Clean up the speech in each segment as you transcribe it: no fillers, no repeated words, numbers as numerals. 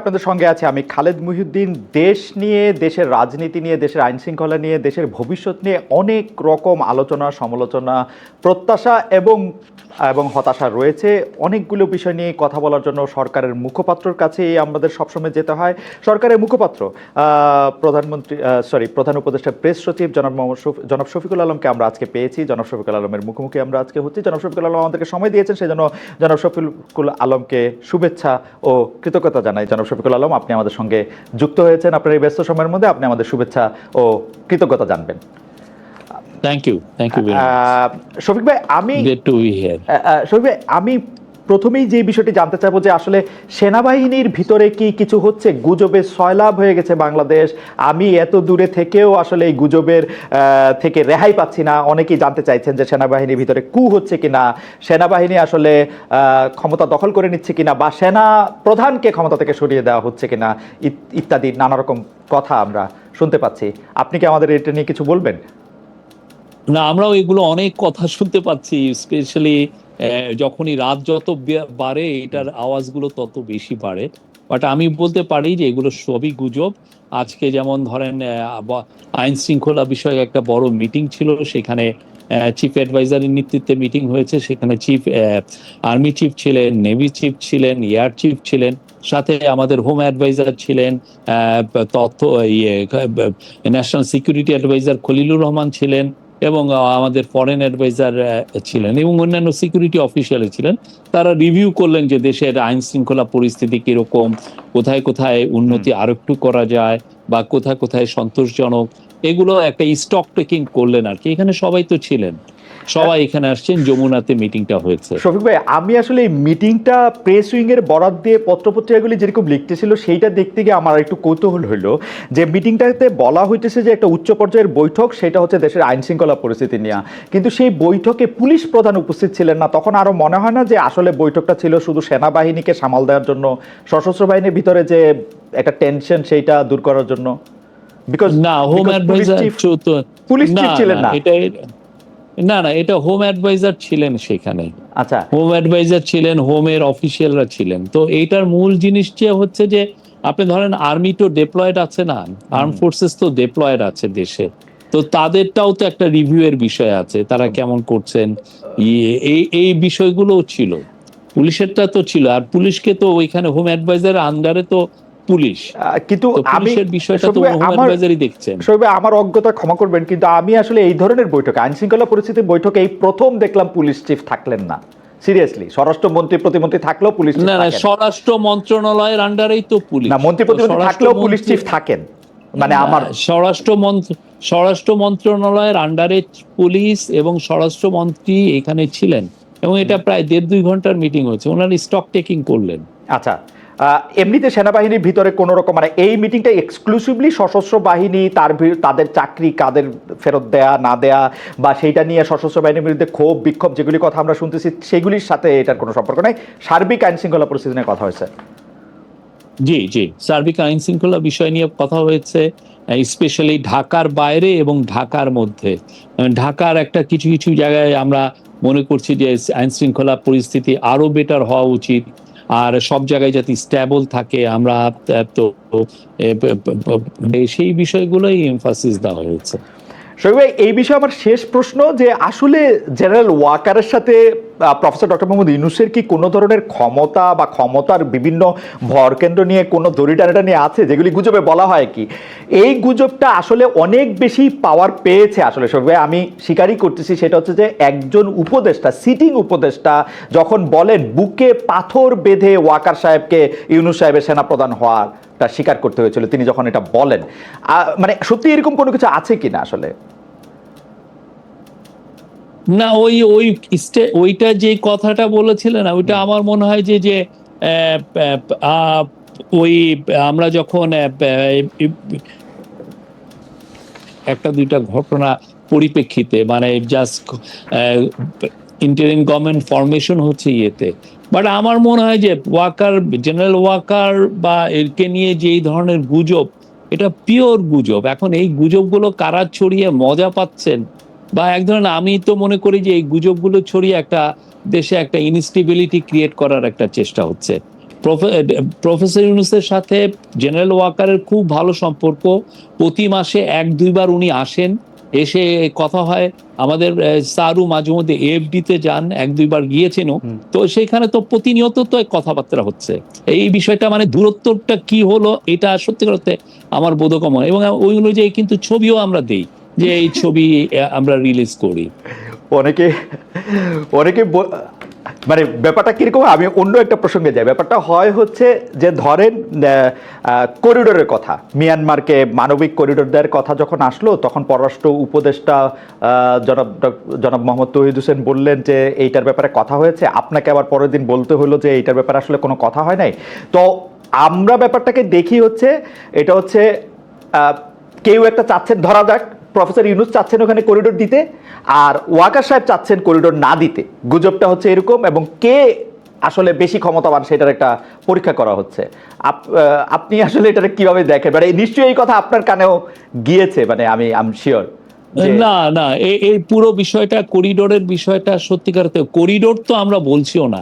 আপনাদের সঙ্গে আছি আমি খালেদ মহিউদ্দিন। দেশ নিয়ে, দেশের রাজনীতি নিয়ে, দেশের আইন শৃঙ্খলা নিয়ে, দেশের ভবিষ্যৎ নিয়ে অনেক রকম আলোচনা, সমালোচনা, প্রত্যাশা এবং এবং হতাশা রয়েছে। অনেকগুলো বিষয় নিয়ে কথা বলার জন্য সরকারের মুখপাত্রর কাছেই আমাদের সবসময় যেতে হয়। সরকারের মুখপাত্র প্রধান উপদেষ্টা প্রেস সচিব জনাব শফিকুল আলমকে আমরা আজকে পেয়েছি। জনাব শফিকুল আলমের মুখোমুখি আমরা আজকে হচ্ছি। জনাব শফিকুল আলম আমাদেরকে সময় দিয়েছেন, সেজন্য জনাব শফিকুল আলমকে শুভেচ্ছা ও কৃতজ্ঞতা জানাই। জনাব শফিকুল আলম, আপনি আমাদের সঙ্গে যুক্ত হয়েছেন। আপনার এই ব্যস্ত সময়ের মধ্যে আপনি আমাদের শুভেচ্ছা ও কৃতজ্ঞতা জানবেন। থ্যাংক ইউ শফিক ভাই, আমি প্রথমেই যে বিষয়টি জানতে চাইবো যে আসলে সেনাবাহিনীর ভিতরে কি কিছু হচ্ছে? গুজবে সয়লাব হয়ে গেছে বাংলাদেশ। আমি এত দূরে থেকেও আসলে এই গুজবের থেকে রেহাই পাচ্ছি না। অনেকেই জানতে চাইছেন যে সেনাবাহিনীর ভিতরে কু হচ্ছে কিনা, সেনাবাহিনী আসলে ক্ষমতা দখল করে নিচ্ছে কিনা, বা সেনা প্রধানকে ক্ষমতা থেকে সরিয়ে দেওয়া হচ্ছে কিনা, ইত্যাদি নানা রকম কথা আমরা শুনতে পাচ্ছি। আপনি কি আমাদের এটা নিয়ে কিছু বলবেন? না, আমরাও এগুলো অনেক কথা শুনতে পাচ্ছি, স্পেশালি যখনই রাত যত বাড়ে এটার আওয়াজগুলো তত বেশি বাড়ে। বাট আমি বলতে পারি যে এগুলো সবই গুজব। আজকে যেমন ধরেন আইন শৃঙ্খলা বিষয়ে একটা বড় মিটিং ছিল, সেখানে চিফ অ্যাডভাইজারের নেতৃত্বে মিটিং হয়েছে। সেখানে আর্মি চিফ ছিলেন, নেভি চিফ ছিলেন, এয়ার চিফ ছিলেন, সাথে আমাদের হোম অ্যাডভাইজার ছিলেন, তথ্য national security adviser Khalilur Rahman ছিলেন, এবং আমাদের ফরেন অ্যাডভাইজার ছিলেন, এবং অন্যান্য সিকিউরিটি অফিসিয়াল ছিলেন। তারা রিভিউ করলেন যে দেশের আইন শৃঙ্খলা পরিস্থিতি কিরকম, কোথায় কোথায় উন্নতি আরো একটু করা যায়, বা কোথায় কোথায় সন্তোষজনক, এগুলো একটা স্টক টেকিং করলেন আর কি। এখানে সবাই তো ছিলেন, সবাই এখানে আসছেন, যমুনাতে মিটিংটা হয়েছে। শফিক ভাই, আমি আসলে এই মিটিংটা প্রেস উইং এর বরাত দিয়ে পত্রপত্রিকাগুলি যেরকম লিখতেছিল সেইটা দেখতে গিয়ে আমার একটু কৌতূহল হইলো যে মিটিংটাতে বলা হইতেছে যে একটা উচ্চ পর্যায়ের বৈঠক, সেটা হচ্ছে দেশের আইন শৃঙ্খলা পরিস্থিতি নিয়ে। কিন্তু সেই বৈঠকে পুলিশ প্রধান উপস্থিত ছিলেন না। তখন আরো মনে হয় না যে আসলে বৈঠকটা ছিল শুধু সেনাবাহিনীকে সামাল দেওয়ার জন্য, সশস্ত্র বাহিনীর ভিতরে যে একটা টেনশন সেইটা দূর করার জন্য? বিকজ না, হোম অ্যাডভাইজার পুলিশ চিফ ছিলেন না। না, এটা হোম অ্যাডভাইজার ছিলেন সেখানে। আচ্ছা, হোম অ্যাডভাইজার ছিলেন, হোমের অফিসিয়ালরা ছিলেন। তো এইটার মূল জিনিস যে হচ্ছে যে আপনি ধরেন আর্মি তো ডেপ্লয়েড আছে, না আর্ম ফোর্সেস তো ডেপ্লয়েড আছে দেশে, তো তাদেরটাও তো একটা রিভিউ এর বিষয় আছে, তারা কেমন করছেন, এই বিষয়গুলোও ছিল। পুলিশেরটা তো ছিল, আর পুলিশকে তো ওইখানে হোম অ্যাডভাইজার আন্ডারে তো পুলিশ, কিন্তু পুলিশের বিষয়টা তো হোম অ্যাডভাইজারই দেখছেন। আমার অজ্ঞতা ক্ষমা করবেন, কিন্তু আমি আসলে এই ধরনের বৈঠকে, আইন শৃঙ্খলা পরিস্থিতির বৈঠকে এই প্রথম দেখলাম পুলিশ চিফ থাকলেন না। সিরিয়াসলি, স্বরাষ্ট্রমন্ত্রী প্রতিমন্ত্রী থাকলেও পুলিশ চিফ না, স্বরাষ্ট্র মন্ত্রণালয়ের আন্ডারেই তো পুলিশ। না, মন্ত্রী প্রতিমন্ত্রী থাকলেও পুলিশ চিফ থাকেন, মানে আমার স্বরাষ্ট্র মন্ত্রণালয়ের আন্ডারে পুলিশ এবং স্বরাষ্ট্রমন্ত্রী এখানে ছিলেন, এবং এটা প্রায় 1.5-2 ঘন্টার মিটিং হয়েছে, ওনারা স্টক টেকিং করলেন। আচ্ছা, এমনিতে সেনাবাহিনীর ভিতরে কোন রকম, মানে এই মিটিংটা এক্সক্লুসিভলি সশস্ত্র বাহিনী, তাদের চাকরি কাদের ফেরত দেয়া না দেয়া, বা সেইটা নিয়ে সশস্ত্র বাহিনীর বিরুদ্ধে ক্ষোভ বিক্ষোভ যেগুলি কথা আমরা শুনতেছি সেগুলির সাথে এটার কোনো সম্পর্ক নাই, সার্বিক আইন শৃঙ্খলা পরিস্থিতি নিয়ে কথা হয়েছে? জি, সার্বিক আইন শৃঙ্খলা বিষয় নিয়ে কথা হয়েছে, স্পেশালি ঢাকার বাইরে এবং ঢাকার মধ্যে। ঢাকার একটা কিছু কিছু জায়গায় আমরা মনে করছি যে আইন শৃঙ্খলা পরিস্থিতি আরো বেটার হওয়া উচিত, আর সব জায়গায় যাতে স্ট্যাবল থাকে, আমরা তো সেই বিষয়গুলোই এমফাসিস দেওয়া হয়েছে। শফিক ভাই, এই বিষয়ে আমার শেষ প্রশ্ন, যে আসলে জেনারেল ওয়াকারের সাথে প্রফেসর ডক্টর মোহাম্মদ ইউনূসের কি কোনো ধরনের ক্ষমতা বা ক্ষমতার বিভিন্ন ভরকেন্দ্র নিয়ে কোনো দড়িটানাটা নিয়ে আছে, যেগুলি গুজবে বলা হয় কি এই গুজবটা আসলে অনেক বেশি পাওয়ার পেয়েছে? আসলে শফিক ভাই, আমি স্বীকারই করতেছি, সেটা হচ্ছে যে একজন উপদেষ্টা, সিটিং উপদেষ্টা যখন বলেন বুকে পাথর বেঁধে ওয়াকার সাহেবকে ইউনূস সাহেবের সেনাপ্রধান হওয়ার স্বীকার করতে হয়েছিল, তিনি যখন এটা বলেন, মানে সত্যি এরকম কোনো কিছু আছে কিনা আসলে? না, ওইটা যে কথাটা বলেছিলেন, ওইটা আমার মনে হয় যে ওই আমরা যখন একটা দুইটা ঘটনা পরিপ্রেক্ষিতে, মানে জাস্ট ইন্টারিম গভর্নমেন্ট ফরমেশন হচ্ছে ইয়েতে, বাট আমার মনে হয় যে জেনারেল ওয়াকার বা এরকে নিয়ে যে এই ধরনের গুজব, এটা পিওর গুজব। এখন এই গুজবগুলো কারা ছড়িয়ে মজা পাচ্ছেন, বা এক ধরনের, আমি তো মনে করি যে এই গুজবগুলো ছড়িয়ে একটা দেশে একটা ইনস্টেবিলিটি ক্রিয়েট করার একটা চেষ্টা হচ্ছে। প্রফেসর ইউনূসের সাথে জেনারেল ওয়াকারের খুব ভালো সম্পর্ক। প্রতি মাসে 1-2 বার উনি আসেন, এসে কথা হয়। আমাদের সারু মাঝে মধ্যে এফডিতে যান, 1-2 বার গিয়েছেনও। তো সেখানে তো প্রতিনিয়ত তো কথাবার্তা হচ্ছে। এই বিষয়টা মানে দূরত্বটা কি হলো এটা সত্যি করতে আমার বোধগম্য, এবং ওই অনুযায়ী কিন্তু ছবিও আমরা দেই, যে এই ছবি আমরা রিলিজ করি। অনেকে অনেকে মানে ব্যাপারটা কিরকম, আমি অন্য একটা প্রসঙ্গে যাই। ব্যাপারটা হয় হচ্ছে যে ধরেন করিডোরের কথা, মিয়ানমারকে মানবিক করিডোর দেওয়ার কথা যখন আসলো, তখন পররাষ্ট্র উপদেষ্টা জনাব মোহাম্মদ তৌহিদ হোসেন বললেন যে এইটার ব্যাপারে কথা হয়েছে। আপনাকে আবার পরের দিন বলতে হলো যে এইটার ব্যাপারে আসলে কোনো কথা হয় নাই। তো আমরা ব্যাপারটাকে দেখি হচ্ছে এটা হচ্ছে কেউ একটা চাচ্ছেন, ধরা যাক প্রফেসর ইউনূস চাচ্ছেন ওখানে করিডোর দিতে, আর ওয়াকার সাহেব চাচ্ছেন করিডোর না দিতে। গুজবটা হচ্ছে এরকম, এবং কে আসলে বেশি ক্ষমতাবান সেটার একটা পরীক্ষা করা হচ্ছে। আপনি আসলে এটা কিভাবে দেখেন? মানে নিশ্চয়ই এই কথা আপনার কানেও গিয়েছে, মানে আমি শিওর। না না, এই পুরো বিষয়টা, করিডোরের বিষয়টা সত্যিকার করিডোর তো আমরা বলছিও না,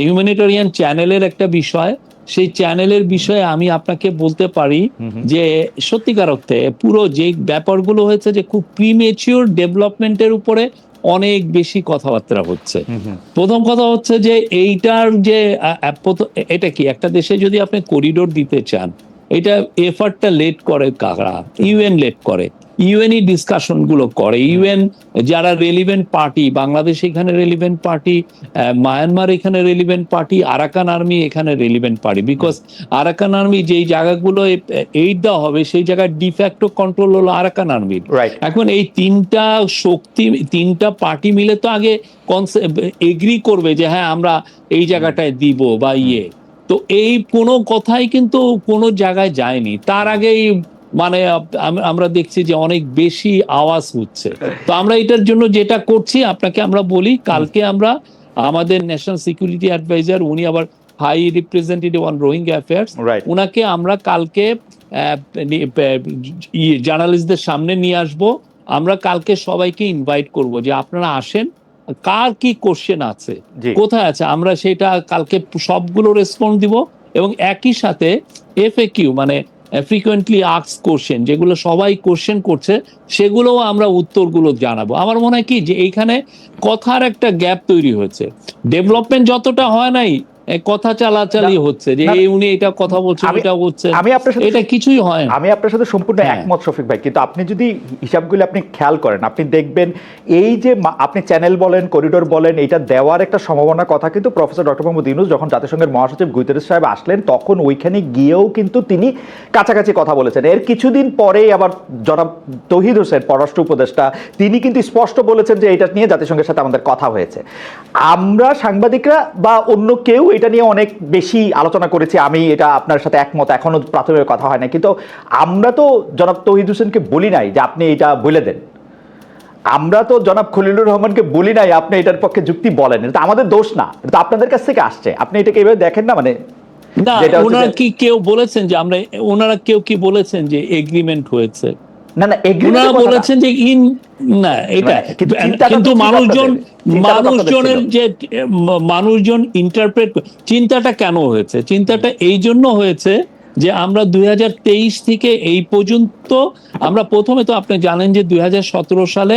হিউম্যানিটেরিয়ান চ্যানেলের একটা বিষয়। সেই চ্যানেলের বিষয়ে আমি আপনাকে বলতে পারি যে সত্যিকার অর্থে পুরো যে ব্যাপারগুলো হয়েছে, যে খুব প্রিমেচিওর ডেভেলপমেন্টের উপরে অনেক বেশি কথাবার্তা হচ্ছে। প্রথম কথা হচ্ছে যে এইটার যে এটা কি, একটা দেশে যদি আপনি করিডোর দিতে চান, এটা এফার্টটা লেট করে কারা? ইউএন লেট করে, ইউএনই ডিসকাশন গুলো করে। ইউএন যারা রেলিভেন্ট পার্টি, বাংলাদেশ এখানে রেলিভেন্ট পার্টি, মায়ানমার এখানে রেলিভেন্ট পার্টি, আরাকান আর্মি এখানে relevant party. Because Arakan army যেই জায়গাগুলো এইড দেওয়া হবে, সেই জায়গায় ডিফ্যাক্টো কন্ট্রোল হলো আরাকান আর্মির। এখন এই তিনটা শক্তি, তিনটা পার্টি মিলে তো আগে এগ্রি করবে যে হ্যাঁ আমরা এই জায়গাটায় দিব বা তো এই কোনো কথাই কিন্তু কোনো জায়গায় যায়নি। তার আগেই মানে আমরা দেখছি যে অনেক বেশি আওয়াজ হচ্ছে। তো আমরা এটার জন্য যেটা করছি আপনাকে আমরা বলি, কালকে আমরা আমাদের ন্যাশনাল সিকিউরিটি অ্যাডভাইজার, উনি আবার high representative on Rohingya affairs, উনাকে আমরা কালকে জার্নালিস্টদের সামনে নিয়ে আসব। আমরা কালকে সবাইকে ইনভাইট করব যে আপনারা আসেন, কার কি কোশ্চেন আছে, কোথায় আছে, আমরা সেটা কালকে সবগুলো রেসপন্স দিব। এবং একই সাথে এফএকিউ মানে ফ্রিকোয়েন্টলি আস্কড কোশ্চেন, যেগুলো সবাই কোশ্চেন করছে, সেগুলোও আমরা উত্তরগুলো জানাবো। আমার মনে হয় কি যে এইখানে কথার একটা গ্যাপ তৈরি হয়েছে, ডেভেলপমেন্ট যতটা হয় নাই, কথা চালাচালি হচ্ছে, যে উনি এটা কথা বলছেন, এটা বলছেন, এটা কিছুই হয় না। আমি আপনার সাথে সম্পূর্ণ একমত শফিক ভাই, কিন্তু আপনি যদি হিসাবগুলো আপনি খেয়াল করেন, আপনি দেখবেন এই যে আপনি চ্যানেল বলেন, করিডোর বলেন, এটা দেওয়ার একটা সম্ভাবনার কথা কিন্তু প্রফেসর ডক্টর মোহাম্মদ ইউনূস যখন জাতিসংঘের মহাসচিব গুতেরেস সাহেব আসলেন, তখন ওইখানে গিয়েও কিন্তু তিনি কাছাকাছি কথা বলেছেন। এর কিছুদিন পরেই আবার জনাব তৌহিদ হোসেন পররাষ্ট্র উপদেষ্টা, তিনি কিন্তু স্পষ্ট বলেছেন যে এটা নিয়ে জাতিসংঘের সাথে আমাদের কথা হয়েছে। আমরা সাংবাদিকরা বা অন্য কেউ এটা নিয়ে অনেক বেশি আলোচনা করেছি, আমি এটা আপনার সাথে একমত, এখনো প্রাথমিক কথা হয় না, কিন্তু আমরা তো জনাব তৌহিদ হোসেনকে বলি নাই যে আপনি এটা বলে দেন। আমরা তো জনাব খলিলুর রহমানকে বলি নাই আপনি এটার পক্ষে যুক্তি বলেন। এটা আমাদের দোষ না, এটা আপনাদের কাছ থেকে আসছে, আপনি এটাকে এইভাবে দেখেন না। মানে না, ওনারা কি কেউ বলেছেন যে আমরা, ওনারা কেউ কি বলেছেন যে এগ্রিমেন্ট হয়েছে? না না, ওনারা বলেছেন যে না, এটা কিন্তু মানুষজন ইন্টারপ্রেট, চিন্তাটা কেন হয়েছে? চিন্তাটা এই জন্য হয়েছে যে আমরা 2023 থেকে এই পর্যন্ত, আমরা প্রথমে তো আপনি জানেন যে 2017 সালে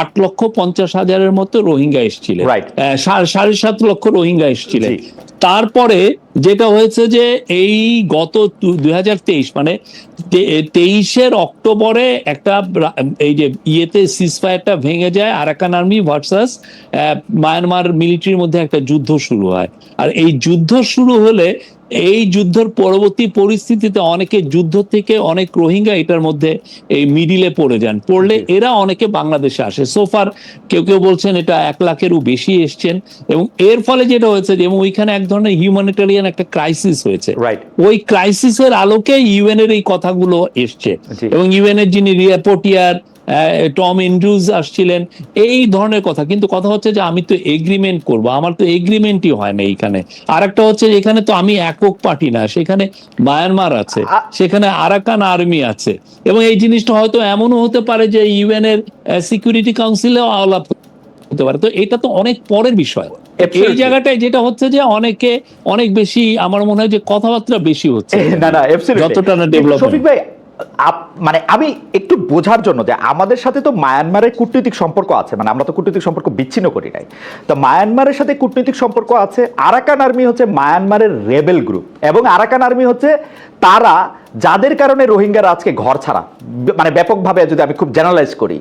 8,50,000-এর মতো রোহিঙ্গা এসেছিলেন, 7.5 লক্ষ রোহিঙ্গা এসেছিলেন। তারপরে যেটা হয়েছে যে এই গত 2023 মানে 23-এর অক্টোবরে একটা এই যে সিজফায়ারটা ভেঙে যায়, আরাকান আর্মি ভার্সাস মায়ানমার মিলিটারির মধ্যে একটা যুদ্ধ শুরু হয়। আর এই যুদ্ধ শুরু হলে, এই যুদ্ধের পরবর্তী পরিস্থিতিতে অনেকে যুদ্ধ থেকে অনেক রোহিঙ্গা এটার মধ্যে এই মিডিলে পড়ে যান, পড়লে এরা অনেকে বাংলাদেশে আসে। সোফার কেউ কেউ বলছেন এটা 1 লাখেরও বেশি এসছেন, এবং এর ফলে যেটা হয়েছে যে ওইখানে এক ধরনের হিউম্যানিটেরিয়ান একটা ক্রাইসিস হয়েছে। ওই ক্রাইসিসের আলোকে ইউএন এর এই কথাগুলো এসছে, এবং ইউএন এর যিনি রিপোর্টিয়ার টম এন্ড্রুজ আসছিলেন, এই ধরনের কথা। কিন্তু কথা হচ্ছে যে আমি তো এগ্রিমেন্ট করব, আমার তো এগ্রিমেন্টই হয় না এইখানে। আর একটা হচ্ছে এখানে তো আমি একক পার্টি না, সেখানে মায়ানমার আছে, সেখানে আরাকান আর্মি আছে, এবং এই জিনিসটা হয়তো এমনও হতে পারে যে ইউএন এর সিকিউরিটি কাউন্সিলেও আলাপ হতে পারে। তো এটা তো অনেক পরের বিষয়। এই জায়গাটায় যেটা হচ্ছে যে অনেকে অনেক বেশি, আমার মনে হয় যে কথাবার্তা বেশি হচ্ছে, না না absolutely। যতটা না কিন্তু ডেভেলপমেন্ট। শফিক ভাই, মানে আমি একটু বোঝার জন্য যে আমাদের সাথে তো মায়ানমারের কূটনৈতিক সম্পর্ক আছে, মানে আমরা তো কূটনৈতিক সম্পর্ক বিচ্ছিন্ন করি নাই, তো মায়ানমারের সাথে কূটনৈতিক সম্পর্ক আছে। আরাকান আর্মি হচ্ছে মায়ানমারের রেবেল গ্রুপ, এবং আরাকান আর্মি হচ্ছে তারা যাদের কারণে রোহিঙ্গারা আজকে ঘর ছাড়া, মানে ব্যাপকভাবে যদি আমি খুব জেনারেলাইজ করি,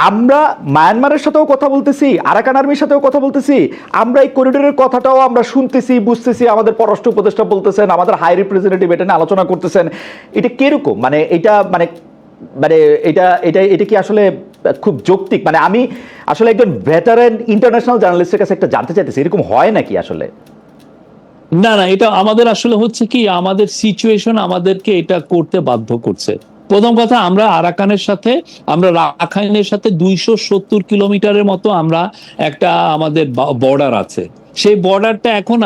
আমরা মায়ানমারের সাথেও কথা বলতেছি, আরাকান আর্মির সাথেও কথা বলতেছি, আমরা এই করিডোরের কথাটাও আমরা শুনতেছি, বুঝতেছি, আমাদের পররাষ্ট্র উপদেষ্টা বলতেছেন, আমাদের হাই রিপ্রেজেন্টেটিভ এটা নিয়ে আলোচনা করতেছেন। এটা কিরকম, মানে এটা মানে মানে এটা এটা এটা কি আসলে খুব যৌক্তিক? মানে আমি আসলে একজন ভেটারেন ইন্টারন্যাশনাল জার্নালিস্টের কাছে একটা জানতে চাইতেছি, এরকম হয় নাকি আসলে? না না, এটা আমাদের আসলে হচ্ছে কি, আমাদের সিচুয়েশন আমাদেরকে এটা করতে বাধ্য করছে। প্রথম কথা, আমরা আরাকানের সাথে, আমরা রাখাইনের সাথে 270 কিলোমিটারের মতো আমরা একটা আমাদের বর্ডার আছে। সেই বর্ডারটা এখন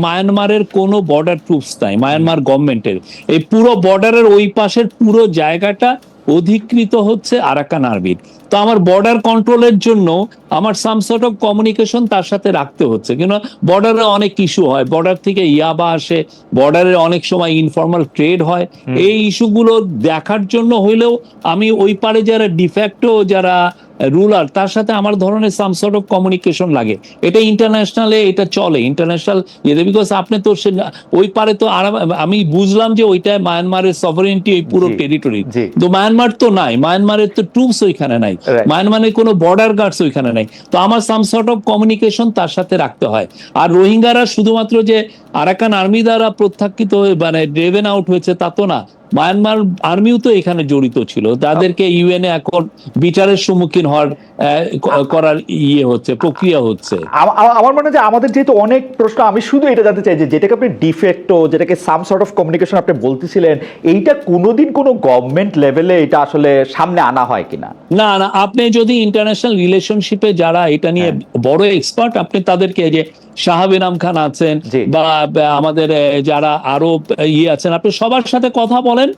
মায়ানমারের কোনো বর্ডার ট্রুপস নাই, মায়ানমার গভর্নমেন্টের। এই পুরো বর্ডারের ওই পাশের পুরো জায়গাটা অধিকৃত হচ্ছে আরাকান আর্মির। তো আমার বর্ডার কন্ট্রোলের জন্য আমার সাম সর্ট অফ কমিউনিকেশন তার সাথে রাখতে হচ্ছে, কিন্তু বর্ডারে অনেক ইস্যু হয়, বর্ডার থেকে ইয়াবা আসে, বর্ডারে অনেক সময় ইনফর্মাল ট্রেড হয়। এই ইস্যুগুলো দেখার জন্য হইলেও আমি ওই পারে যারা ডিফ্যাক্টো যারা রুলার, তার সাথে আমার ধরনের সাম সর্ট অফ কমিউনিকেশন লাগে। এটা ইন্টারন্যাশনালে এটা চলে, ইন্টারন্যাশনাল ইয়েতে, বিকজ আপনি তো ওই পারে তো আমি বুঝলাম যে ওইটা মায়ানমারের সভারেন্টি, ওই পুরো টেরিটরি, তো মায়ানমার তো নাই, মায়ানমারের তো ট্রুপস ওইখানে নাই, মায়ানমারের কোনো বর্ডার গার্ডস ওইখানে নাই। তো আমার সাম সর্ট অফ কমিউনিকেশন তার সাথে রাখতে হয়। আর রোহিঙ্গারা শুধুমাত্র যে আরাকান আর্মি দ্বারা প্রত্যাখ্যিত মানে ড্রেভেন আউট হয়েছে তা তো না, মায়ানমার আর্মিও তো এখানে জড়িত ছিল, তাদেরকে ইউএনএ এখন বিচারের সম্মুখীন হওয়ার করার ইয়ে হচ্ছে, প্রক্রিয়া হচ্ছে। আমার মনে হয় যে আমাদের যেহেতু অনেক প্রশ্ন, আমি শুধু এটা জানতে চাই যে যেটাকে আপনি ডিফেক্টো, যেটাকে সাম সর্ট অফ কমিউনিকেশন আপনি বলতেছিলেন, এইটা কোনোদিন কোনো গভর্নমেন্ট লেভেলে এটা আসলে সামনে আনা হয় কিনা? না না, আপনি যদি ইন্টারন্যাশনাল রিলেশনশিপে যারা এটা নিয়ে বড় এক্সপার্ট, আপনি তাদেরকে, যে শাহাব ইনাম খান আছেন বা আমাদের যারা আরো ইয়ে আছেন, আপনি সবার সাথে কথা বলেন।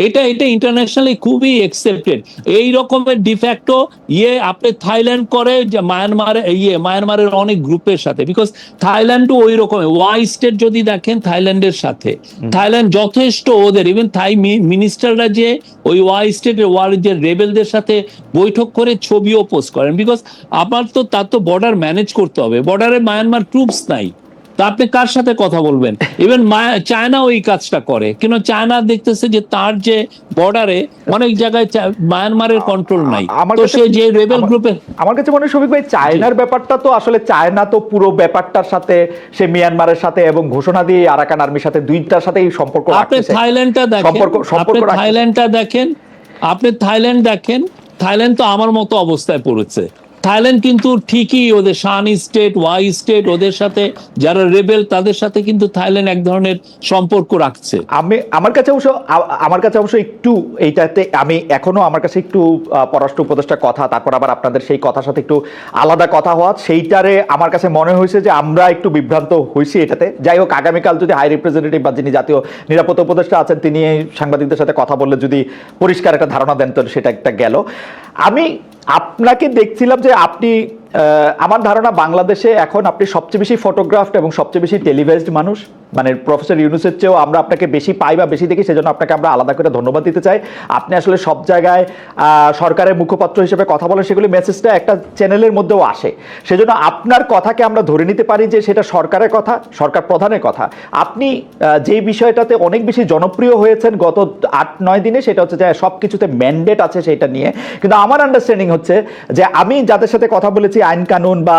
এটা ইন্টারন্যাশনালি খুবই একসেপ্টেড। এই রকমের ডিফ্যাক্টো ইয়ে আপনি থাইল্যান্ড করে, যে মায়ানমারের অনেক গ্রুপের সাথে, বিকজ থাইল্যান্ডও ওই রকমের ওয়াই স্টেট যদি দেখেন থাইল্যান্ডের সাথে, থাইল্যান্ড যথেষ্ট ওদের, ইভেন থাই মিনিস্টাররা যে ওই ওয়াই স্টেটের যে রেবেলদের সাথে বৈঠক করে ছবিও পোস্ট করেন, বিকজ আমার তো তার তো বর্ডার ম্যানেজ করতে হবে, বর্ডারে মায়ানমার ট্রুপস নাই, তা আপনি কার সাথে কথা বলবেন? ইভেন চায়না ওই কাজটা করে, কিন্তু চায়না দেখতেছে যে তার যে বর্ডারে অনেক জায়গায় মায়ানমারের কন্ট্রোল নাই, তো সে যে রেবেল গ্রুপের। আমার কাছে মনে হয় শফিক ভাই, চায়নার ব্যাপারটা তো আসলে চায়না তো পুরো ব্যাপারটার সাথে সে মিয়ানমারের সাথে এবং ঘোষণা দিয়ে আরাকান আর্মির সাথে দুইটার সাথেই সম্পর্ক আপনি থাইল্যান্ডটা দেখেন, আপনি থাইল্যান্ড দেখেন, থাইল্যান্ড তো আমার মতো অবস্থায় পড়েছে। থাইল্যান্ড কিন্তু ঠিকই ওদের শান স্টেট, ওয়াই স্টেট, ওদের সাথে যারা রেবেল তাদের সাথে কিন্তু থাইল্যান্ড এক ধরনের সম্পর্ক রাখছে। আমার কাছে অবশ্য একটু এইটাতে আমি এখনো আমার কাছে একটু পররাষ্ট্র উপদেষ্টার কথা, তারপর আবার আপনাদের সেই কথার সাথে একটু আলাদা কথা হওয়া, সেইটারে আমার কাছে মনে হয়েছে যে আমরা একটু বিভ্রান্ত হয়েছি এটাতে। যাই হোক, আগামীকাল যদি হাই রিপ্রেজেন্টেটিভ বা যিনি জাতীয় নিরাপত্তা উপদেষ্টা আছেন তিনি সাংবাদিকদের সাথে কথা বললে যদি পরিষ্কার একটা ধারণা দেন, তো সেটা একটা গেল। আমি আপনাকে দেখছিলাম যে আপনি, আমার ধারণা বাংলাদেশে এখন আপনি সবচেয়ে বেশি ফটোগ্রাফড এবং সবচেয়ে বেশি টেলিভাইজড মানুষ, মানে প্রফেসর ইউনূসের চেয়েও আমরা আপনাকে বেশি পাই বা বেশি দেখি, সেজন্য আপনাকে আমরা আলাদা করে ধন্যবাদ দিতে চাই। আপনি আসলে সব জায়গায় সরকারের মুখপাত্র হিসেবে কথা বলেন, সেগুলি মেসেজটা একটা চ্যানেলের মধ্যেও আসে, সেজন্য আপনার কথাকে আমরা ধরে নিতে পারি যে সেটা সরকারের কথা, সরকার প্রধানের কথা। আপনি যেই বিষয়টাতে অনেক বেশি জনপ্রিয় হয়েছেন গত 8-9 দিনে, সেটা হচ্ছে যে সব কিছুতে ম্যান্ডেট আছে সেটা নিয়ে। কিন্তু আমার আন্ডারস্ট্যান্ডিং হচ্ছে যে আমি যাদের সাথে কথা বলেছি, আইন কানুন বা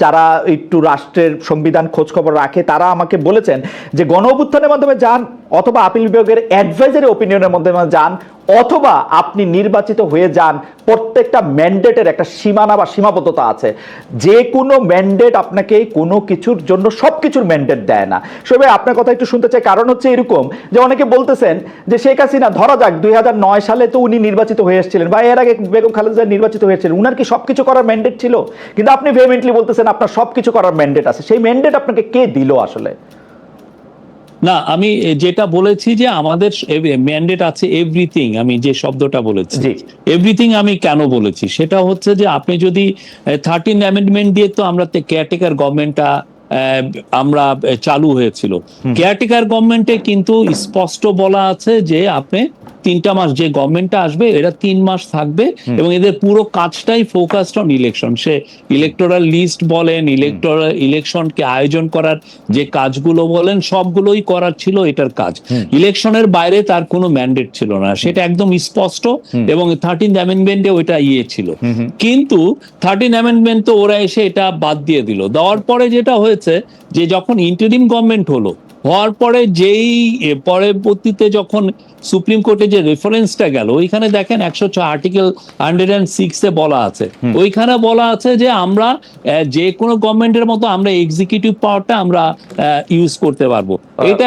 যারা একটু রাষ্ট্রের সংবিধান খোঁজ খবর রাখে, তারা আমাকে বলেছেন যে গণ অভ্যুত্থানের মাধ্যমে যান, অথবা আপিল বিভাগের অ্যাডভাইজারি ওপিনিয়নের মাধ্যমে যান, অথবা আপনি নির্বাচিত হয়ে যান, প্রত্যেকটা ম্যান্ডেটের একটা সীমানা বা সীমাবদ্ধতা আছে। যে কোনো ম্যান্ডেট আপনাকে কোনো কিছুর জন্য সব কিছুর ম্যান্ডেট দেয় না। সবে আপনার কথা একটু শুনতে চাই, কারণ হচ্ছে এরকম যে অনেকে বলতেছেন যে শেখ হাসিনা, ধরা যাক 2009 সালে তো উনি নির্বাচিত হয়ে এসেছিলেন, বা এর আগে বেগম খালেদা নির্বাচিত হয়েছিলেন, উনার কি সবকিছু করার ম্যান্ডেট ছিল? কিন্তু আপনি ভেহেমেন্টলি বলতেছেন আপনার সবকিছু করার ম্যান্ডেট আছে। সেই ম্যান্ডেট আপনাকে কে দিল আসলে? না, আমি যেটা বলেছি যে আমাদের ম্যান্ডেট আছে এভরিথিং, আমি যে শব্দটা বলেছি এভরিথিং, আমি কেন বলেছি সেটা হচ্ছে যে আপনি যদি 13 অ্যামেন্ডমেন্ট দিয়ে, তো আমরা কেয়ারটেকার গভর্নমেন্টটা আমরা চালু হয়েছিল। কেয়ারটেকার গভর্নমেন্টে কিন্তু স্পষ্ট বলা আছে যে আপনি 3টা মাস, যে গভর্নমেন্টটা আসবে এরা 3 মাস থাকবে এবং এদের পুরো কাজটাই ফোকাসড অন ইলেকশন। সে ইলেকটোরাল লিস্ট বলেন, ইলেকশনকে আয়োজন করার যে কাজগুলো বলেন, সবগুলোই করার ছিল এটার কাজ। ইলেকশনের বাইরে তার কোনো ম্যান্ডেট ছিল না, সেটা একদম স্পষ্ট। এবং 13th অ্যামেন্ডমেন্টে ওইটা ছিল। কিন্তু 13th অ্যামেন্ডমেন্ট তো ওরা এসে এটা বাদ দিয়ে দিল। দেওয়ার পরে যেটা হয়েছে যে যখন ইন্টারিম গভর্নমেন্ট হওয়ার পরে যেই পরবর্তীতে যখন সুপ্রিম কোর্টে যে রেফারেন্সটা গেল, ওইখানে দেখেন 106 আর্টিকেল 106 বলা আছে, ওইখানে বলা আছে যে আমরা যে কোনো গভর্নমেন্টের মতো আমরা এক্সিকিউটিভ পাওয়ারটা আমরা ইউজ করতে পারবো।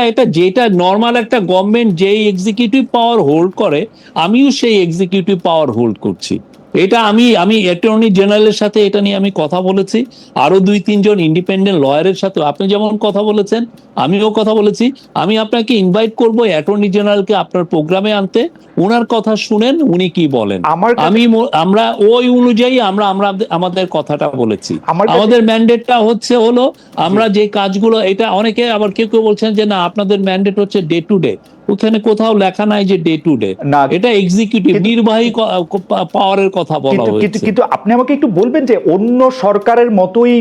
এটা যেটা নর্মাল একটা গভর্নমেন্ট যেই এক্সিকিউটিভ পাওয়ার হোল্ড করে, আমিও সেই এক্সিকিউটিভ পাওয়ার হোল্ড করছি। এটা আমি অ্যাটর্নি জেনারেলের সাথে এটা নিয়ে আমি কথা বলেছি, আরো 2-3 জন ইন্ডিপেন্ডেন্ট লয়ারের সাথে আপনি যেমন কথা বলেছেন আমিও কথা বলেছি। আমি আপনাকে ইনভাইট করব অ্যাটর্নি জেনারেলকে আপনার প্রোগ্রামে আনতে, ওনার কথা শুনেন উনি কি বলেন। আমরা ওই অনুযায়ী আমরা আমাদের কথাটা বলেছি। আমাদের ম্যান্ডেটটা হলো আমরা যে কাজগুলো, এটা অনেকে আবার কেউ বলছেন যে না আপনাদের ম্যান্ডেট হচ্ছে ডে টু ডে, ওখানে কোথাও লেখা নাই যে ডে টু ডে, এটা এক্সিকিউটিভ নির্বাহী পাওয়ারের কথা বলা হয়েছে। কিন্তু আপনি আমাকে একটু বলবেন যে অন্য সরকারের মতোই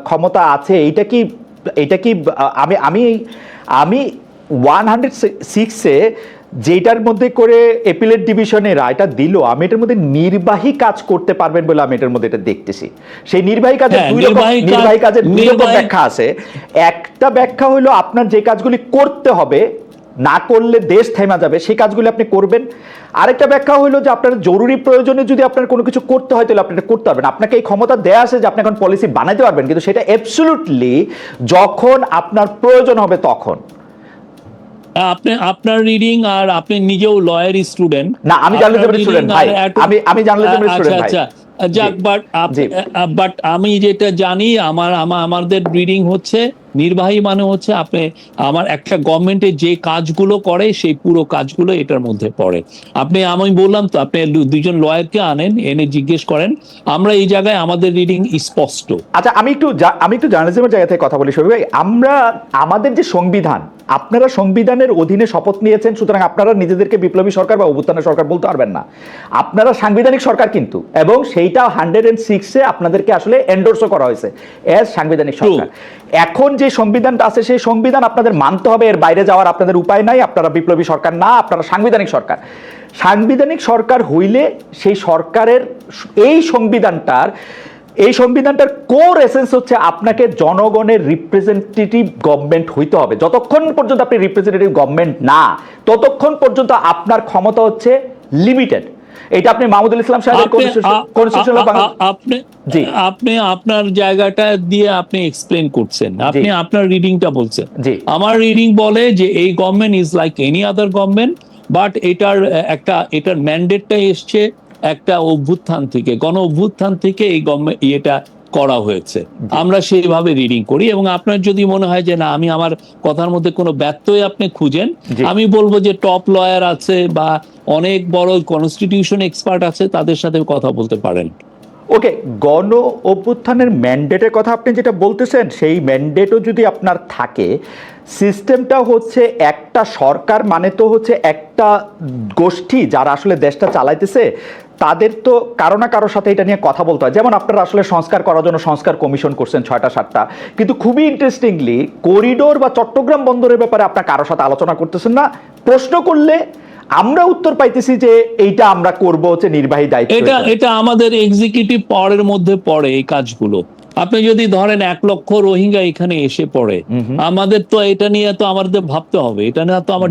ক্ষমতা আছে, এটা কি আমি 106-এ যেটার মধ্যে করে অ্যাপিলেট ডিভিশনের রায়টা দিল, আমি এটার মধ্যে নির্বাহী কাজ করতে পারবেন বলে আমি এটার মধ্যে এটা দেখতেছি। সেই নির্বাহী কাজের দুই রকম ব্যাখ্যা আছে। একটা ব্যাখ্যা হলো আপনার যে কাজগুলি করতে হবে, না করলে দেশ থেমে যাবে, সেই কাজগুলি আপনি করবেন। আরেকটা ব্যাখ্যা হলো যে আপনার জরুরি প্রয়োজনে যদি আপনার কোনো কিছু করতে হয় তাহলে আপনি এটা করতে পারবেন। আপনাকে এই ক্ষমতা দেয়া আছে যে আপনি এখন পলিসি বানাইতে পারবেন, কিন্তু সেটা অ্যাবসলিউটলি যখন আপনার প্রয়োজন হবে তখন। আপনার রিডিং, আর আপনি নিজেও লয়ার স্টুডেন্ট। না, আমি জার্নালিজমের স্টুডেন্ট ভাই, আমি জার্নালিজমের স্টুডেন্ট ভাই। যাক, বাট আমি যেটা জানি আমাদের রিডিং হচ্ছে নির্বাহী মানে হচ্ছে আপনি আমার একটা গভর্নমেন্টে যে কাজগুলো করে সেই পুরো কাজগুলো এটার মধ্যে পড়ে। আমি বললাম তো আপনি 2জন লয়ারকে আনেন, এনে জিজ্ঞেস করেন। আমরা এই জায়গায় আমাদের রিডিং স্পষ্ট। আচ্ছা, আমি একটু জার্নালিজমের জায়গা থেকে কথা বলি শরীফ ভাই। আমাদের যে সংবিধান, আপনারা সংবিধানের অধীনে শপথ নিয়েছেন, সুতরাং আপনারা নিজেদেরকে বিপ্লবী সরকার বা অভ্যুত্থানের সরকার বলতে পারবেন না। আপনারা সাংবিধানিক সরকার কিন্তু, এবং সেইটা 106-এ আপনাদেরকে আসলে এন্ডোর্সও করা হয়েছে এজ সাংবিধানিক সরকার। এখন যে সংবিধানটা আছে সেই সংবিধান আপনাদের মানতে হবে, এর বাইরে যাওয়ার আপনাদের উপায় নাই। আপনারা বিপ্লবী সরকার না, আপনারা সাংবিধানিক সরকার। সাংবিধানিক সরকার হইলে সেই সরকারের এই সংবিধানটার কোর এসেন্স হচ্ছে আপনাকে জনগণের রিপ্রেজেন্টেটিভ গভর্নমেন্ট হইতে হবে। যতক্ষণ পর্যন্ত আপনি রিপ্রেজেন্টেটিভ গভর্নমেন্ট না, ততক্ষণ পর্যন্ত আপনার ক্ষমতা হচ্ছে লিমিটেড। এটা আপনি মাহমুদুল ইসলাম সাহেবের আপনি আপনার জায়গাটা দিয়ে আপনি এক্সপ্লেন করছেন, আপনি আপনার রিডিংটা বলছেন। আমার রিডিং বলে যে এই government is like any other government, but এটার ম্যান্ডেটটা এসছে একটা অভ্যুত্থান থেকে, গণ অভ্যুত্থান থেকে এই গভর্নমেন্ট এটা করা হয়েছে। আমরা সেইভাবে রিডিং করি। এবং আপনার যদি মনে হয় যে না আমি আমার কথার মধ্যে কোনো ব্যত্যয় আপনি খুঁজেন, আমি বলবো যে টপ লয়ার আছে বা অনেক বড় কনস্টিটিউশন এক্সপার্ট আছে, তাদের সাথে কথা বলতে পারেন। ওকে, গণ অভ্যুত্থানের ম্যান্ডেটের কথা আপনি যেটা বলতেছেন, সেই ম্যান্ডেটও যদি আপনার থাকে, সিস্টেমটা হচ্ছে একটা সরকার মানে তো হচ্ছে একটা গোষ্ঠী যারা আসলে দেশটা চালাইতেছে, তাদের তো কারো না কারোর সাথে এটা নিয়ে কথা বলতে হয়। যেমন আপনারা আসলে সংস্কার করার জন্য সংস্কার কমিশন করছেন 6টা-7টা, কিন্তু খুবই ইন্টারেস্টিংলি করিডোর বা চট্টগ্রাম বন্দরের ব্যাপারে আপনার কারোর সাথে আলোচনা করতেছেন না। প্রশ্ন করলে আমরা উত্তর পাইতেছি যে এইটা আমরা করব হচ্ছে নির্বাহী দায়িত্ব। এটা আমাদের এক্সিকিউটিভ পাওয়ারের মধ্যে পড়ে এই কাজগুলো। আপনি যদি ধরেন 1 লক্ষ রোহিঙ্গা এখানে এসে পড়ে, আমাদের তো এটা নিয়ে তো আমাদের ভাবতে হবে। এটা না তো আমার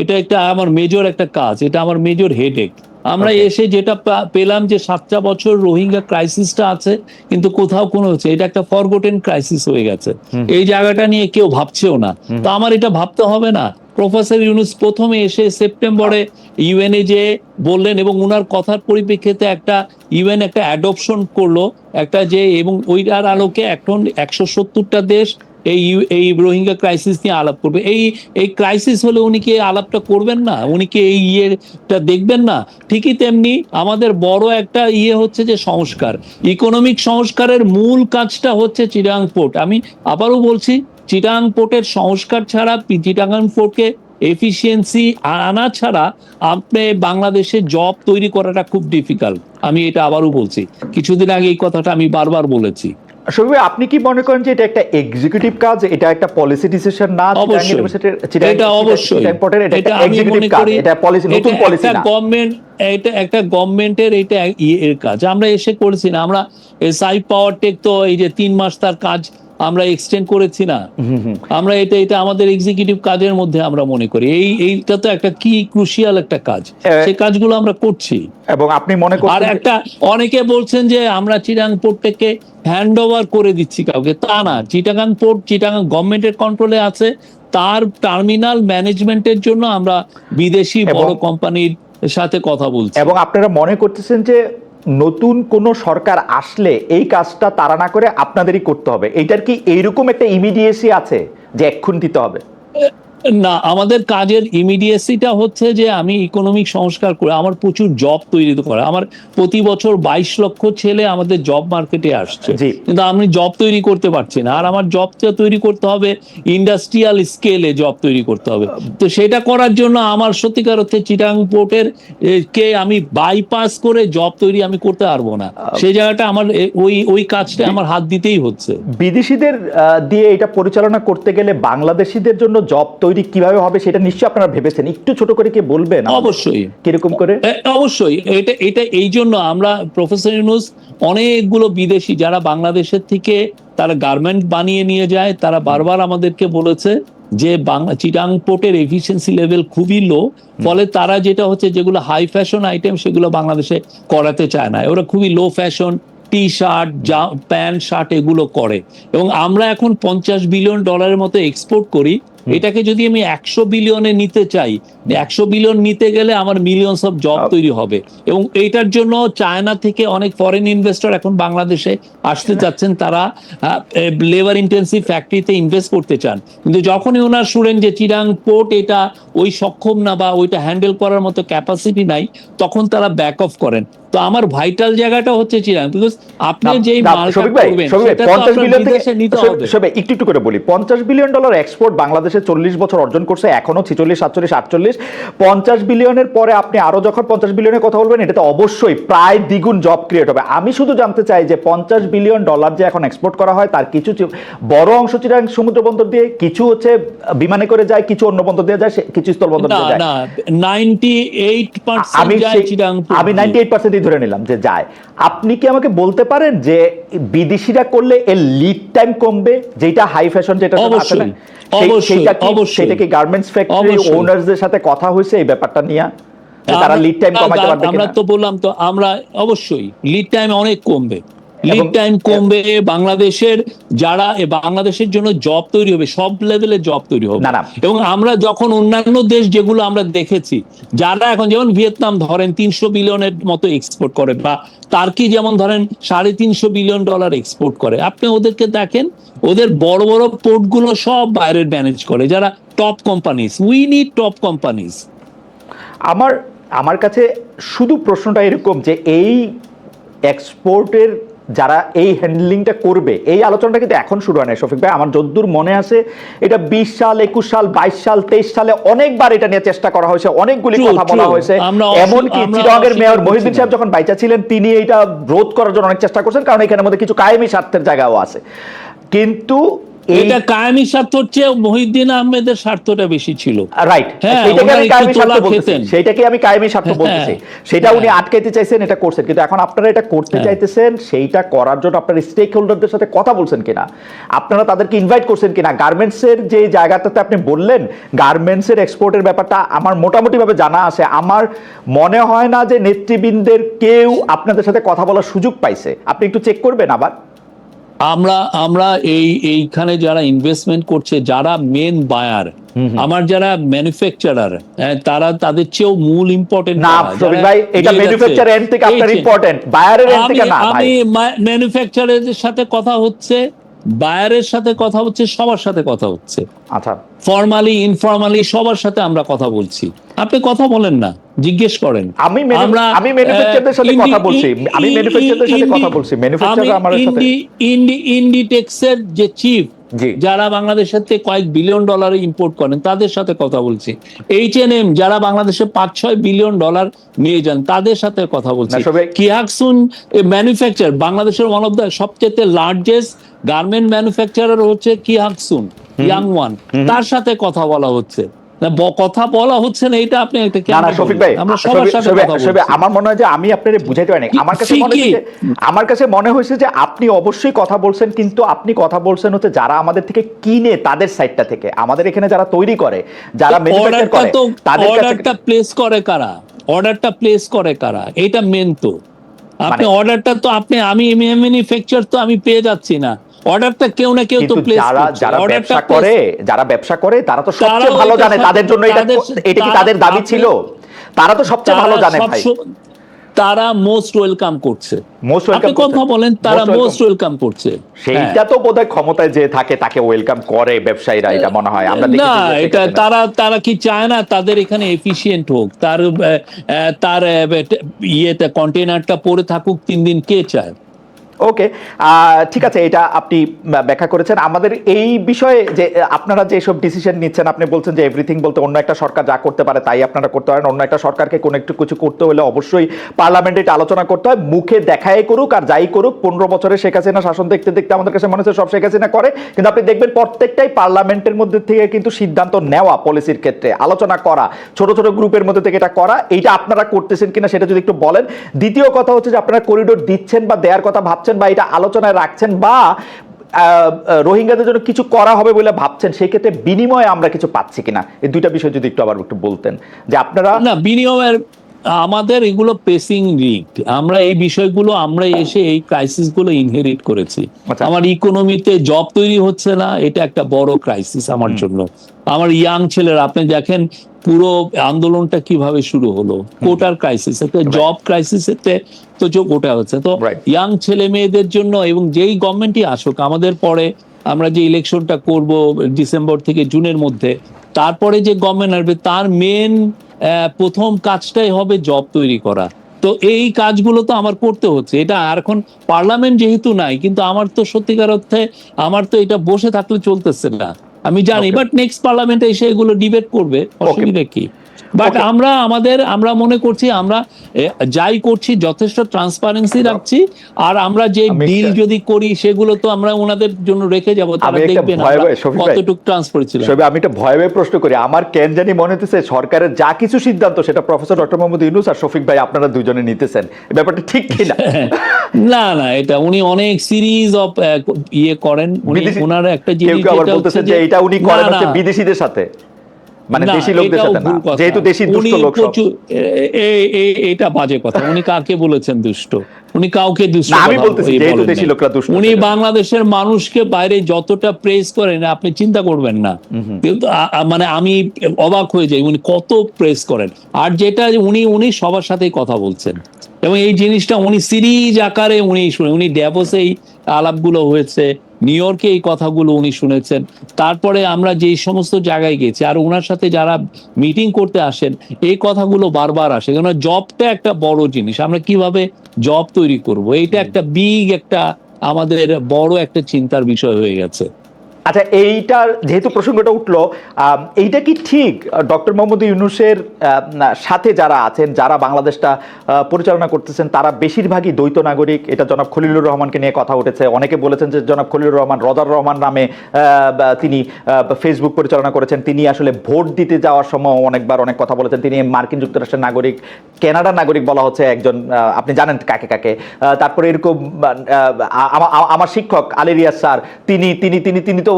এটা একটা আমার মেজর একটা কাজ, এটা আমার মেজর হেডেক। আমরা এসে যেটা পেলাম যে 7টা বছর রোহিঙ্গা ক্রাইসিসটা আছে, কিন্তু কোথাও কোনো হচ্ছে, এটা একটা ফরগটেন ক্রাইসিস হয়ে গেছে। এই জায়গাটা নিয়ে কেউ ভাবছেও না। তো আমার এটা ভাবতে হবে না? প্রফেসর ইউনূস প্রথমে এসে সেপ্টেম্বরে ইউএনএ যে বললেন, এবং উনার কথার পরিপ্রেক্ষিতে একটা ইউএন একটা অ্যাডপশন করলো একটা যে, এবং ওইটার আলোকে এখন 170টা দেশ এই রোহিঙ্গা ক্রাইসিস নিয়ে আলাপ করবে। এই ক্রাইসিস হলে উনি কি এই আলাপটা করবেন না? উনি কি এই ইয়েটা দেখবেন না? ঠিকই তেমনি আমাদের বড় একটা হচ্ছে যে সংস্কার, ইকোনমিক সংস্কারের মূল কাজটা হচ্ছে চিটাগাং পোর্ট। আমি আবারও বলছি, চিটাগাং পোর্টের সংস্কার ছাড়া, চিটাগাং পোর্টকে এফিসিয়েন্সি আনা ছাড়া আপনি বাংলাদেশে জব তৈরি করাটা খুব ডিফিকাল্ট। আমি এটা আবারও বলছি, কিছুদিন আগে এই কথাটা আমি বারবার বলেছি। শফিক ভাই, আপনি কি মনে করেন যে এটা একটা এক্সিকিউটিভ কাজ, এটা একটা পলিসি ডিসিশন না? অবশ্যই, এটা অবশ্যই, এটা আমি মনে করি এটা পলিসি, নতুন পলিসি না। এটা একটা গভর্নমেন্টের এটা এর কাজ। আমরা এসে করেছি না, আমরা সাই পাওয়ার টেক তো এই যে 3 মাস তার কাজ আমরা এক্সটেন্ড করেছি না, আমরা এটা আমাদের এক্সিকিউটিভ কাজের মধ্যে আমরা মনে করি এইটা তো একটা কি ক্রুশিয়াল একটা কাজ, সেই কাজগুলো আমরা করছি। এবং আপনি মনে করেন, আর একটা অনেকে বলছেন যে আমরা চিটাগাং পোর্টটাকে হ্যান্ড ওভার করে দিচ্ছি কাউকে, তা না। চিটাগাং পোর্ট চিটাগাং গভর্নমেন্টের কন্ট্রোলে আছে, তার টার্মিনাল ম্যানেজমেন্টের জন্য আমরা বিদেশি বড় কোম্পানির সাথে কথা বলছি। এবং আপনারা মনে করতেছেন যে নতুন কোন সরকার আসলে এই কাজটা তারা না করে আপনাদেরই করতে হবে, এইটার কি এইরকম একটা ইমিডিয়েসি আছে যে এক্ষুনি দিতে হবে? না, আমাদের কাজের ইমিডিয়েসিটা হচ্ছে যে আমি ইকোনমিক সংস্কার করে আমার প্রচুর জব তৈরি করা। আমার প্রতি বছর 22 লক্ষ ছেলে আমাদের জব মার্কেটে আসছে, কিন্তু আমি জব তৈরি করতে পারছি না। আর আমার জবটা তৈরি করতে হবে ইন্ডাস্ট্রিয়াল স্কেলে, জব তৈরি করতে হবে। তো সেটা করার জন্য আমার সত্যিকার অর্থে চিটাগাং পোর্টের কে আমি বাইপাস করে জব তৈরি আমি করতে পারবো না। সেই জায়গাটা আমার ওই কাজটা আমার হাত দিতেই হচ্ছে। বিদেশিদের দিয়ে এটা পরিচালনা করতে গেলে বাংলাদেশিদের জন্য জব তৈরি কিভাবে হবে সেটা নিশ্চয়ই আপনারা ভেবেছেন, একটু ছোট করে কি বলবেন? অবশ্যই, কিরকম করে? অবশ্যই এটা এই জন্য আমরা প্রফেসর ইউনূস অনেকগুলো বিদেশি যারা বাংলাদেশের থেকে তারা গার্মেন্ট বানিয়ে নিয়ে যায়, তারা বারবার আমাদেরকে বলেছে যে চিটাগাং পোর্টের এফিসিয়েন্সি লেভেল খুবই লো, ফলে তারা যেটা হচ্ছে যেগুলো হাই ফ্যাশন আইটেম সেগুলো বাংলাদেশে করাতে চায় না, ওরা খুবই low fashion T shirt, pant shirt এগুলো করে। এবং আমরা এখন $50 বিলিয়ন মতো এক্সপোর্ট করি। এটাকে যদি আমি 100 বিলিয়নে নিতে চাই, 100 বিলিয়ন নিতে গেলে আমার মিলিয়নস অফ জব তৈরি হবে। এবং এইটার জন্য চায়না থেকে অনেক ফরেন ইনভেস্টর এখন বাংলাদেশে আসতে চাচ্ছেন, তারা লেবার ইন্টেন্সিভ ফ্যাক্টরিতে ইনভেস্ট করতে চান। কিন্তু যখনই ওনার শুনেন যে চিটাগাং পোর্ট এটা ওই সক্ষম না বা ওইটা হ্যান্ডেল করার মতো ক্যাপাসিটি নাই, তখন তারা ব্যাক অফ করেন। তো আমার ভাইটাল জায়গাটা হচ্ছে চিটাগাং, বিকজ আপনি যেই মালটা করবেন সেটা তো আপনার বিদেশে নিতে হবে। একটু করে বলি, $50 বিলিয়ন এক্সপোর্ট বাংলাদেশে 40 বছর অর্জন করছে, এখনো 46, 47, 48। 50 বিলিয়নের পরে আপনি আরো যখন 50 বিলিয়নের কথা বলবেন, এটাতে অবশ্যই প্রায় দ্বিগুণ জব ক্রিয়েট হবে। আমি শুধু জানতে চাই যে $50 বিলিয়ন যে এখন এক্সপোর্ট করা হয়, তার কিছু বড় অংশ চিটাগাং সমুদ্র বন্দর দিয়ে, কিছু হচ্ছে বিমানে করে যায়, কিছু অন্য বন্দর দিয়ে যায়, কিছু স্থল বন্দর দিয়ে যায়। না, 98% যায় চিটাগাং পোর্ট। আমি 98% ধরে নিলাম যে যায়। আপনি কি আমাকে বলতে পারেন যে বিদেশিরা করলে এর লিড টাইম কমবে, যেটা হাই ফ্যাশন যেটা অবশ্যই, সেটা কি গার্মেন্টস ফ্যাক্টরি ওনারদের সাথে কথা হয়েছে এই ব্যাপারটা নিয়ে, তারা লিড টাইম কমাতে পারবে? আমরা তো বললাম তো, আমরা অবশ্যই লিড টাইম অনেক কমবে, লিড টাইম কমবে। বাংলাদেশের যারা বাংলাদেশের জন্য জব তৈরি হবে, সব লেভেলে জব তৈরি হবে। এবং আমরা যখন অন্যান্য দেশ যেগুলো আমরা দেখেছি, যারা এখন যেমন ভিয়েতনাম ধরেন 300 বিলিয়নের মতো এক্সপোর্ট করে, বা টার্কি যেমন ধরেন $350 বিলিয়ন এক্সপোর্ট করে, আপনি ওদেরকে দেখেন, ওদের বড় বড় পোর্টগুলো সব বাইরের ম্যানেজ করে, যারা top companies. We need top companies. আমার কাছে শুধু প্রশ্নটা এরকম যে এই এক্সপোর্টের যারা এই হ্যান্ডলিংটা করবে, এই আলোচনাটা কিন্তু এখন শুরু হয় না শফিক ভাই। আমার যদ্দূর মনে আছে, এটা 20 সাল, 21 সাল, 22 সাল, 23 সালে অনেকবার এটা নিয়ে চেষ্টা করা হয়েছে, অনেকগুলি কথা বলা হয়েছে। এমনকি চিটাগাংয়ের মেয়র মহিউদ্দিন সাহেব যখন বাইচা ছিলেন, তিনি এটা রোধ করার জন্য অনেক চেষ্টা করছেন, কারণ এখানের মধ্যে কিছু কায়েমি স্বার্থের জায়গাও আছে। কিন্তু এটা কায়েমি স্বার্থ হচ্ছে মহিউদ্দিন আহমেদের স্বার্থটা বেশি ছিল, রাইট? সেইটাকে আমি কায়েমি স্বার্থ বলতেছি, সেটা উনি আটকাইতে চাইছেন, এটা করছেন। কিন্তু এখন আপনারা এটা করতে চাইতেছেন, সেইটা করার জন্য আপনারা স্টেক হোল্ডারদের সাথে কথা বলছেন কিনা, আপনারা তাদেরকে ইনভাইট করছেন কিনা? গার্মেন্টসের যে জায়গাটাতে আপনি বললেন, গার্মেন্টসের এক্সপোর্টের ব্যাপারটা আমার মোটামুটি ভাবে জানা আছে। আমার মনে হয় না যে নেতৃবৃন্দের কেউ আপনাদের সাথে কথা বলার সুযোগ পাইছে। আপনি একটু চেক করবেন আবার। আমরা এইখানে যারা ইনভেস্টমেন্ট করছে, যারা মেন বায়ার, আমার যারা ম্যানুফ্যাকচারার, তারা তাদের চেয়েও মূল ইম্পর্টেন্ট না শফিক ভাই, এটা ম্যানুফ্যাকচারার এন্ড থেকে আপনার ইম্পর্টেন্ট, বায়ারের এন্ড থেকে না। আমি ম্যানুফ্যাকচারারদের সাথে কথা হচ্ছে, বায়ারের সাথে কথা হচ্ছে, সবার সাথে কথা হচ্ছে, আচ্ছা, ফর্মালি ইনফর্মালি সবার সাথে আমরা কথা বলছি। আপনি কথা বলেন না, জিজ্ঞেস করেন। আমি আমরা ম্যানুফ্যাকচারদের সাথে কথা বলছি, আমি ম্যানুফ্যাকচারদের সাথে কথা বলছি, ম্যানুফ্যাকচাররা আমার সাথে। ইন্ডিটেক্সের যে চিফ, জি, যারা বাংলাদেশের থেকে কয়েক বিলিয়ন ডলার ইম্পোর্ট করেন, তাদের সাথে কথা বলছি। H&M, যারা বাংলাদেশে 5-6 বিলিয়ন ডলার নিয়ে যান, তাদের সাথে কথা বলছি। কিয়াকসুন ম্যানুফ্যাকচার, বাংলাদেশের ওয়ান অফ দ্য সবচেয়ে লার্জেস্ট গার্মেন্ট ম্যানুফ্যাকচারার হচ্ছে কিয়াকসুন, ইয়াং ওয়ান, তার সাথে কথা বলা হচ্ছে। কথা বলা হচ্ছে না, এটা আপনি একটা না না শফিক ভাই, আমরা সবার সাথে কথা বলছি। আমার মনে হয় যে আমি আপনারে বুঝাইতে পারিনি। আমার কাছে মনে হয়েছে যে আপনি অবশ্যই কথা বলছেন, কিন্তু আপনি কথা বলছেন হচ্ছে যারা আমাদের থেকে কিনে তাদের সাইডটা থেকে, আমাদের এখানে যারা তৈরি করে, যারা ম্যানুফ্যাকচার করে, তাদের কাছে অর্ডারটা প্লেস করে কারা, অর্ডারটা প্লেস করে কারা, এটা মেন। তো আপনি অর্ডারটা তো আমি ম্যানুফ্যাকচার তো আমি পেয়ে যাচ্ছি না, অর্ডারটা কেউ না কেউ তো প্লেস করছে। যারা ব্যবসা করে তারা তো সবচেয়ে ভালো জানে, তাদের জন্য এটা কি তাদের দাবি ছিল? তারা তো সবচেয়ে ভালো জানে ভাই। তারা মোস্ট ওয়েলকাম করছে, আপনি কথা বলেন, তারা মোস্ট ওয়েলকাম করছে। সেইটা তো বোধহয় ক্ষমতায় যে থাকে তাকে ওয়েলকাম করে ব্যবসায়ীরা, এটা মনে হয় আমরা দেখি। না, এটা তারা কি চায় না তাদের এখানে এফিশিয়েন্ট হোক, তার ইয়েতে কন্টেনারটা পড়ে থাকুক 3 দিন, কে চায়? ওকে, ঠিক আছে, এটা আপনি ব্যাখ্যা করেছেন। আমাদের এই বিষয়ে যে আপনারা যে সব ডিসিশন নিচ্ছেন, আপনি বলছেন যে এভরিথিং বলতে অন্য একটা সরকার যা করতে পারে তাই আপনারা করতে পারেন। অন্য একটা সরকারকে কোনো একটু কিছু করতে হলে অবশ্যই পার্লামেন্টে এটা আলোচনা করতে হয়। মুখে দেখাই করুক আর যাই করুক, 15 বছরে শেখ হাসিনা শাসন দেখতে দেখতে আমাদের কাছে মনে হচ্ছে সব শেখ হাসিনা করে, কিন্তু আপনি দেখবেন প্রত্যেকটাই পার্লামেন্টের মধ্যে থেকে কিন্তু সিদ্ধান্ত নেওয়া, পলিসির ক্ষেত্রে আলোচনা করা, ছোট ছোট গ্রুপের মধ্যে থেকে এটা করা। এইটা আপনারা করতেছেন কিনা সেটা যদি একটু বলেন। দ্বিতীয় কথা হচ্ছে যে আপনারা করিডোর দিচ্ছেন বা দেওয়ার কথা ভাবছেন বা এটা আলোচনায় রাখছেন বা রোহিঙ্গাদের জন্য কিছু করা হবে বলে ভাবছেন, সেই ক্ষেত্রে বিনিময়ে আমরা কিছু পাচ্ছি কিনা, এই দুইটা বিষয় যদি একটু আবার একটু বলতেন যে আপনারা। না, বিনিময়ের আমাদের এগুলো পেসিং রিগড, আমরা এই বিষয়গুলো আমরা এসে এই ক্রাইসিস গুলো ইনহেরিট করেছি। আমার ইকোনমিতে জব তৈরি হচ্ছে না, এটা একটা বড় ক্রাইসিস আমার জন্য। আমার ইয়াং ছেলেরা, আপনি দেখেন পুরো আন্দোলনটা কিভাবে শুরু হলো, কোটার ক্রাইসিস, জব ক্রাইসিস তো কোটা হচ্ছে। তো ইয়াং ছেলে মেয়েদের জন্য, এবং যেই গভর্নমেন্টই আসুক আমাদের পরে, আমরা যে ইলেকশনটা করব ডিসেম্বর থেকে জুনের মধ্যে, তারপরে যে গভর্নমেন্ট আসবে তার মেন প্রথম কাজটাই হবে জব তৈরি করা। তো এই কাজগুলো তো আমার করতে হচ্ছে। এটা আর এখন পার্লামেন্ট যেহেতু নাই, কিন্তু আমার তো সত্যিকার অর্থে আমার তো এটা বসে থাকলে চলতেছে না, আমি জানি। বাট নেক্সট পার্লামেন্টে এসে এগুলো ডিবেট করবে, অসুবিধা কি? বাট আমরা মনে করছি আমরা যাই করছি যথেষ্ট ট্রান্সপারেন্সি রাখছি, আর আমরা যে ডিল যদি করি সেগুলো তো আমরা ওনাদের জন্য রেখে যাবো, তারা দেখবেন কতটুকু ট্রান্সপারেন্সি। আমি একটা ভয়ে প্রশ্ন করি, আমার কেন জানি মনে হচ্ছে সরকারের যা কিছু সিদ্ধান্ত সেটা প্রফেসর ডক্টর মোহাম্মদ ইউনূস আর শফিক ভাই আপনারা দুজনে নিতেছেন, ব্যাপারটা ঠিক কিনা? না না, এটা উনি অনেক সিরিজ অফ ইয়ে করেন, ওনার একটা জিনিস যে এটা উনি করেন হচ্ছে বিদেশিদের সাথে, মানে দেশি লোকদের সাথে না, যেহেতু দেশি দুষ্ট লোক সব। এটা বাজে কথা। উনি কাকে বলেছেন দুষ্ট? উনি কাউকে দুষ্ট না, আমি বলতেছি যেহেতু দেশি লোকরা দুষ্ট। উনি বাংলাদেশের মানুষকে বাইরে যতটা প্রেস করেন আপনি চিন্তা করবেন না, মানে আমি অবাক হয়ে যাই উনি কত প্রেস করেন। আর যেটা উনি সবার সাথেই কথা বলছেন, এবং এই জিনিসটা উনি সিরিজ আকারে উনি ড্যাভোসে এই আলাপগুলো হয়েছে, নিউ ইয়র্কে এই কথাগুলো উনি শুনেছেন। তারপরে আমরা যে সমস্ত জায়গায় গেছি, আর ওনার সাথে যারা মিটিং করতে আসেন, এই কথাগুলো বারবার আসে। কেন, জবটা একটা বড় জিনিস, আমরা কিভাবে জব তৈরি করব, এইটা একটা বিগ একটা আমাদের বড় একটা চিন্তার বিষয় হয়ে গেছে। আচ্ছা, এইটার যেহেতু প্রসঙ্গটা উঠলো, এইটা কি ঠিক ডক্টর মোহাম্মদ ইউনূসের সাথে যারা আছেন, যারা বাংলাদেশটা পরিচালনা করতেছেন, তারা বেশিরভাগই দ্বৈত নাগরিক? এটা জনাব খলিলুর রহমানকে নিয়ে কথা উঠেছে, অনেকে বলেছেন যে জনাব খলিলুর রহমান রজার রহমান নামে তিনি ফেসবুক পরিচালনা করেছেন, তিনি আসলে ভোট দিতে যাওয়ার সময় অনেকবার অনেক কথা বলেছেন, তিনি মার্কিন যুক্তরাষ্ট্রের নাগরিক, কানাডার নাগরিক বলা হচ্ছে একজন, আপনি জানেন কাকে কাকে। তারপরে এরকম আমার শিক্ষক আলী রিয়াজ স্যার, তিনি তিনি তিনি তিনি তো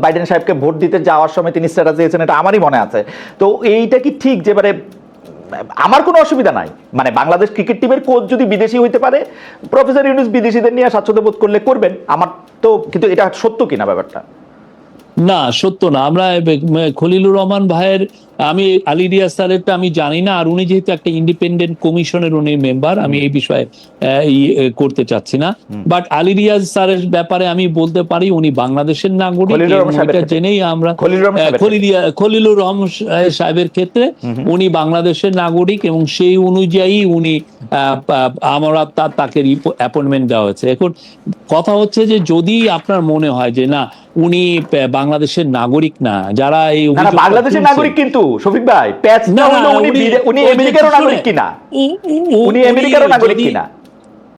বাইডেন সাহেবকে ভোট দিতে যাওয়ার সময় তিনি স্ট্যাটাস দিয়েছেন, এটা আমারই মনে আছে। তো এইটা কি ঠিক যে আমার কোনো অসুবিধা নাই, মানে বাংলাদেশ ক্রিকেট টিমের কোচ যদি বিদেশি হইতে পারে, প্রফেসর ইউনূস বিদেশিদের নিয়ে স্বাচ্ছন্দ্য বোধ করলে করবেন, আমার তো, কিন্তু এটা সত্য কিনা ব্যাপারটা? না, সত্য না। আমরা খলিলুর রহমান ভাইয়ের, আমি আলী রিয়াজ স্যারেরটা আমি জানি না, আর উনি যেহেতু একটা ইন্ডিপেন্ডেন্ট কমিশনের উনি মেম্বার, আমি এই বিষয়ে করতে চাচ্ছি না। বাট আলী রিয়াজ স্যারের ব্যাপারে আমি বলতে পারি উনি বাংলাদেশের নাগরিক, খলিলুর রহমান এবং সাহেবের এটা ক্ষেত্রে। জেনেই আমরা খলিলুর রহমান সাহেবের ক্ষেত্রে। খলিলুর রহমান সাহেবের ক্ষেত্রে উনি বাংলাদেশের নাগরিক, এবং সেই অনুযায়ী উনি আমরা তাকে অ্যাপয়েন্টমেন্ট দেওয়া হয়েছে। এখন কথা হচ্ছে যে যদি আপনার মনে হয় যে না উনি বাংলাদেশের নাগরিক না, যারা এই না না, অভিযোগটা বাংলাদেশের তুলছেন- নাগরিক কিন্তু শফিক ভাই, প্যাচটা না, হলো না, উনি উনি- উনি ওই যে আমেরিকারও শুনে- নাগরিক কিনা, উ- উ- উ- উনি উনি আমেরিকারও নাগরিক যদি- কিনা।